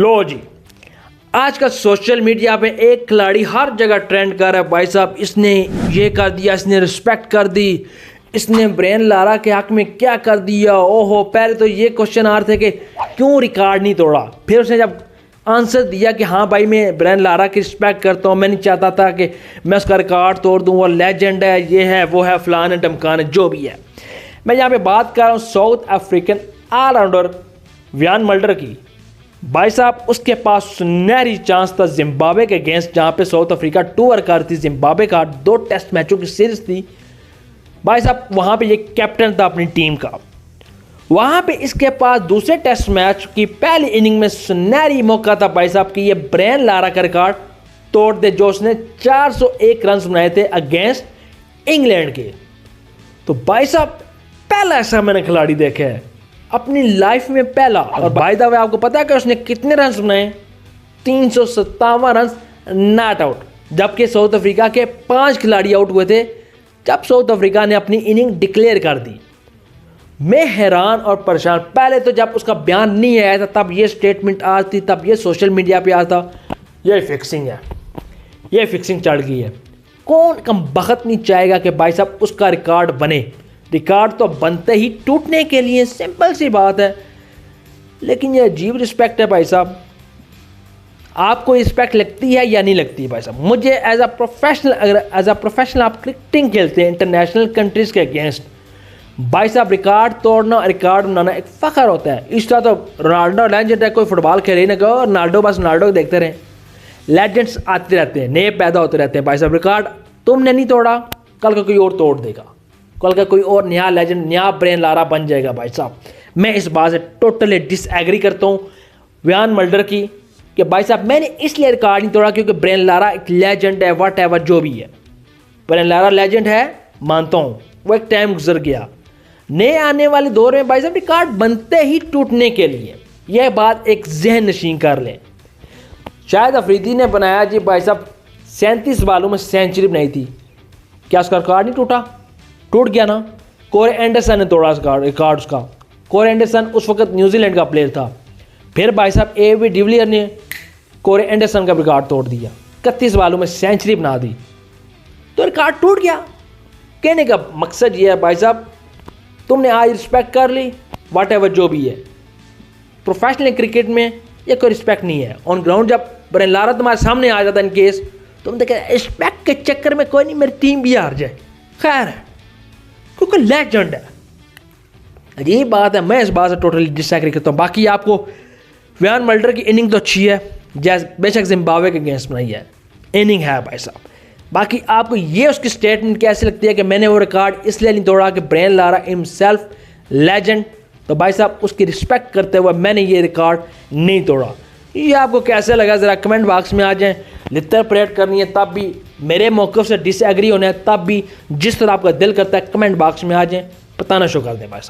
लो जी, आजकल social media पे एक खिलाड़ी हर जगह ट्रेंड कर रहा है। भाई साहब, इसने ये कर दिया, इसने रिस्पेक्ट कर दी, इसने ब्रेन लारा के हक में क्या कर दिया। ओहो, पहले तो ये क्वेश्चन आ रहे थे कि क्यों रिकॉर्ड नहीं तोड़ा। फिर उसने जब आंसर दिया कि हाँ भाई, मैं ब्रेन लारा की रिस्पेक्ट करता हूँ, मैं नहीं चाहता था कि मैं उसका रिकॉर्ड तोड़ दूँ, वो लेजेंड है, ये है, वो है, फलान है, टमकान है, जो भी है। मैं यहाँ पे बात कर रहा हूँ साउथ अफ्रीकन ऑलराउंडर व्यान मल्डर की। भाई साहब, उसके पास सुनहरी चांस था जिम्बाब्वे के अगेंस्ट, जहाँ पे साउथ अफ्रीका टूर कर थी। जिम्बाब्वे का 2 टेस्ट मैचों की सीरीज थी। भाई साहब, वहाँ पे ये कैप्टन था अपनी टीम का। वहाँ पे इसके पास दूसरे टेस्ट मैच की पहली इनिंग में सुनहरी मौका था भाई साहब कि ये ब्रेन लारा का रिकॉर्ड तोड़ दे, जो उसने 401 रन बनाए थे अगेंस्ट इंग्लैंड के। तो भाई साहब, पहला ऐसा मैंने खिलाड़ी देखा है अपनी लाइफ में, पहला। और बाय द वे, आपको पता है कि उसने कितने रन बनाए? 357 रन नॉट आउट, जबकि साउथ अफ्रीका के 5 खिलाड़ी आउट हुए थे जब साउथ अफ्रीका ने अपनी इनिंग डिक्लेयर कर दी। मैं हैरान और परेशान। पहले तो जब उसका बयान नहीं आया था तब ये स्टेटमेंट आज थी, तब ये सोशल मीडिया पे आता ये फिक्सिंग है, ये फिक्सिंग चढ़ गई है। कौन कम बखत नहीं चाहेगा कि भाई साहब उसका रिकॉर्ड बने। रिकॉर्ड तो बनते ही टूटने के लिए, सिंपल सी बात है। लेकिन ये अजीब रिस्पेक्ट है भाई साहब। आपको रिस्पेक्ट लगती है या नहीं लगती भाई साहब? मुझे एज अ प्रोफेशनल, अगर एज अ प्रोफेशनल आप क्रिकेटिंग खेलते हैं इंटरनेशनल कंट्रीज़ के अगेंस्ट, भाई साहब रिकॉर्ड तोड़ना, रिकॉर्ड बनाना एक फ़ख्र होता है। इस तरह तो रोनाल्डो लेजेंड है, कोई फुटबॉल खेले ना कहो रोनाल्डो, बस रोनाल्डो देखते रहें। लेजेंड्स आते रहते हैं, नए पैदा होते रहते हैं। भाई साहब, रिकॉर्ड तुमने नहीं तोड़ा, कल का कोई और तोड़ देगा, कल का कोई और नया लेजेंड, नया ब्रेन लारा बन जाएगा। भाई साहब, मैं इस बात से टोटली डिसएग्री करता हूँ व्यान मल्डर की कि भाई साहब मैंने इसलिए रिकॉर्ड नहीं तोड़ा क्योंकि ब्रेन लारा एक लेजेंड है, वट एवर जो भी है। ब्रेन लारा लेजेंड है, मानता हूँ, वो एक टाइम गुजर गया। नए आने वाले दौर में भाई साहब रिकॉर्ड बनते ही टूटने के लिए, यह बात एक जहन नशीन कर लें। शायद अफरीदी ने बनाया जी भाई साहब 37 बालों में सेंचुरी बनाई थी, क्या उसका रिकॉर्ड नहीं टूटा? टूट गया ना। कोरे एंडरसन ने तोड़ा रिकॉर्ड उसका। कोरे एंडरसन उस वक्त न्यूजीलैंड का प्लेयर था। फिर भाई साहब एबी डिविलियर ने कोरे एंडरसन का रिकॉर्ड तोड़ दिया, 31 बालों में सेंचुरी बना दी, तो रिकॉर्ड टूट गया। कहने का मकसद ये है भाई साहब, तुमने आज रिस्पेक्ट कर ली, वट एवर जो भी है। प्रोफेशनल क्रिकेट में ये कोई रिस्पेक्ट नहीं है। ऑन ग्राउंड जब ब्रेन लारा तुम्हारे सामने आ जाता है इन केस, तुम देखे रिस्पेक्ट के चक्कर में कोई नहीं, मेरी टीम भी हार जाए, खैर है, क्योंकि लेजेंड है। अजीब बात है, मैं इस बात से टोटली डिसएग्री करता हूँ। बाकी आपको व्यान मल्डर की इनिंग तो अच्छी है, जैसे बेशक जिम्बाब्वे के अगेंस्ट बनाई है, इनिंग है भाई साहब। बाकी आपको ये उसकी स्टेटमेंट कैसी लगती है कि मैंने वो रिकॉर्ड इसलिए नहीं तोड़ा कि ब्रेन लारा हिमसेल्फ लेजेंड, तो भाई साहब उसकी रिस्पेक्ट करते हुए मैंने ये रिकॉर्ड नहीं तोड़ा। ये आपको कैसे लगा ज़रा कमेंट बॉक्स में आ जाएं। लितर परेड करनी है तब भी, मेरे मौक़िफ़ से डिसएग्री होना है तब भी, जिस तरह आपका दिल करता है कमेंट बॉक्स में आ जाएं, बताना शुरू कर दें भाई साहब।